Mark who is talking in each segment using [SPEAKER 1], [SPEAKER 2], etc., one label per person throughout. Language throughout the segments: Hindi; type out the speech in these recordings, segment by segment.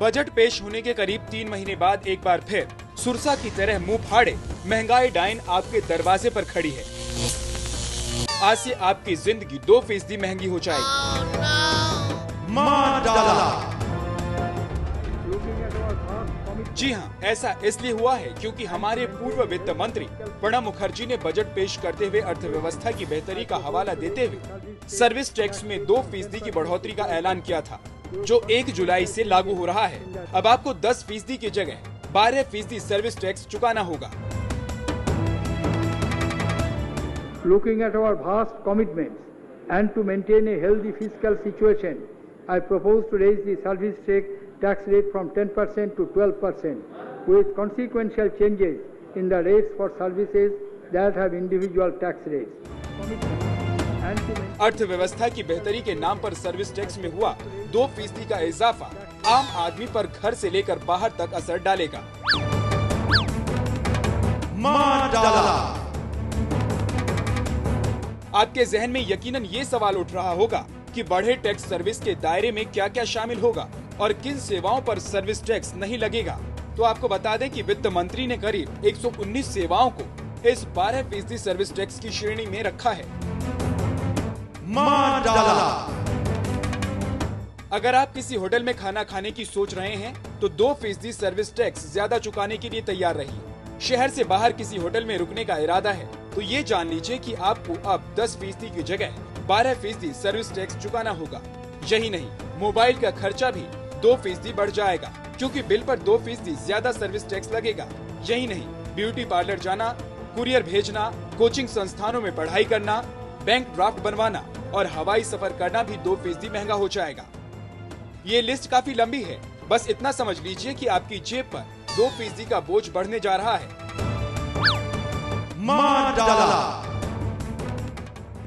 [SPEAKER 1] बजट पेश होने के करीब 3 महीने बाद एक बार फिर सुरसा की तरह मुंह फाड़े महंगाई डाइन आपके दरवाजे पर खड़ी है। आज से आपकी जिंदगी 2% महंगी हो जाएगी।
[SPEAKER 2] मार डाला।
[SPEAKER 1] जी हाँ, ऐसा इसलिए हुआ है क्योंकि हमारे पूर्व वित्त मंत्री प्रणब मुखर्जी ने बजट पेश करते हुए अर्थव्यवस्था की बेहतरी का हवाला देते हुए सर्विस टैक्स में 2% की बढ़ोतरी का ऐलान किया था, जो 1 जुलाई से लागू हो रहा है। अब आपको 10% की जगह 12% सर्विस टैक्स चुकाना होगा।
[SPEAKER 3] Looking at our vast commitments and to maintain a healthy fiscal situation, I propose to raise the service tax rate from 10% to 12%, with consequential changes in the rates for services that have individual tax rates.
[SPEAKER 1] अर्थव्यवस्था की बेहतरी के नाम पर सर्विस टैक्स में हुआ 2% का इजाफा आम आदमी पर घर से लेकर बाहर तक असर डालेगा।
[SPEAKER 2] मार डाला।
[SPEAKER 1] आपके जहन में यकीनन ये सवाल उठ रहा होगा कि बढ़े टैक्स सर्विस के दायरे में क्या क्या शामिल होगा और किन सेवाओं पर सर्विस टैक्स नहीं लगेगा। तो आपको बता दें कि वित्त मंत्री ने करीब 119 सेवाओं को इस 12% सर्विस टैक्स की श्रेणी में रखा है।
[SPEAKER 2] मार डाला।
[SPEAKER 1] अगर आप किसी होटल में खाना खाने की सोच रहे हैं तो 2% सर्विस टैक्स ज्यादा चुकाने के लिए तैयार रहिए। शहर से बाहर किसी होटल में रुकने का इरादा है तो ये जान लीजिए कि आपको अब 10% की जगह 12% सर्विस टैक्स चुकाना होगा। यही नहीं, मोबाइल का खर्चा भी 2% बढ़ जाएगा क्योंकि बिल पर 2% ज्यादा सर्विस टैक्स लगेगा। यही नहीं, ब्यूटी पार्लर जाना, कुरियर भेजना, कोचिंग संस्थानों में पढ़ाई करना, बैंक ड्राफ्ट बनवाना और हवाई सफर करना भी 2% महंगा हो जाएगा। ये लिस्ट काफी लंबी है, बस इतना समझ लीजिए कि आपकी जेब पर 2% का बोझ बढ़ने जा रहा है।
[SPEAKER 2] मार डाला।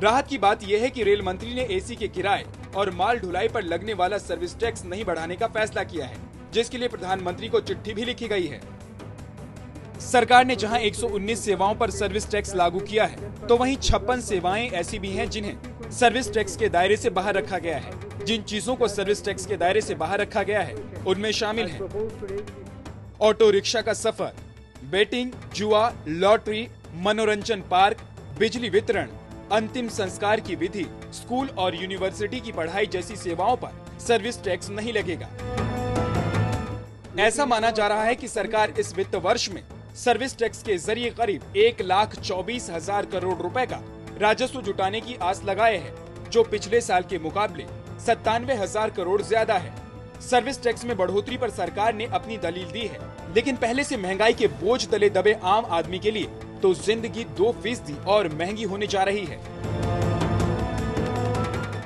[SPEAKER 1] राहत की बात यह है कि रेल मंत्री ने एसी के किराए और माल ढुलाई पर लगने वाला सर्विस टैक्स नहीं बढ़ाने का फैसला किया है, जिसके लिए प्रधानमंत्री को चिट्ठी भी लिखी गई है। सरकार ने जहां 119 सेवाओं पर सर्विस टैक्स लागू किया है, तो वहीं 56 सेवाएं ऐसी भी हैं जिन्हें सर्विस टैक्स के दायरे से बाहर रखा गया है। जिन चीजों को सर्विस टैक्स के दायरे से बाहर रखा गया है उनमें शामिल है ऑटो रिक्शा का सफर, बेटिंग, जुआ, लॉटरी, मनोरंजन पार्क, बिजली वितरण, अंतिम संस्कार की विधि, स्कूल और यूनिवर्सिटी की पढ़ाई जैसी सेवाओं पर सर्विस टैक्स नहीं लगेगा। ऐसा माना जा रहा है कि सरकार इस वित्त वर्ष में सर्विस टैक्स के जरिए करीब 1,24,000 करोड़ रुपए का राजस्व जुटाने की आस लगाए है, जो पिछले साल के मुकाबले 97,000 करोड़ ज्यादा है। सर्विस टैक्स में बढ़ोतरी पर सरकार ने अपनी दलील दी है, लेकिन पहले से महंगाई के बोझ तले दबे आम आदमी के लिए तो जिंदगी 2% और महंगी होने जा रही है।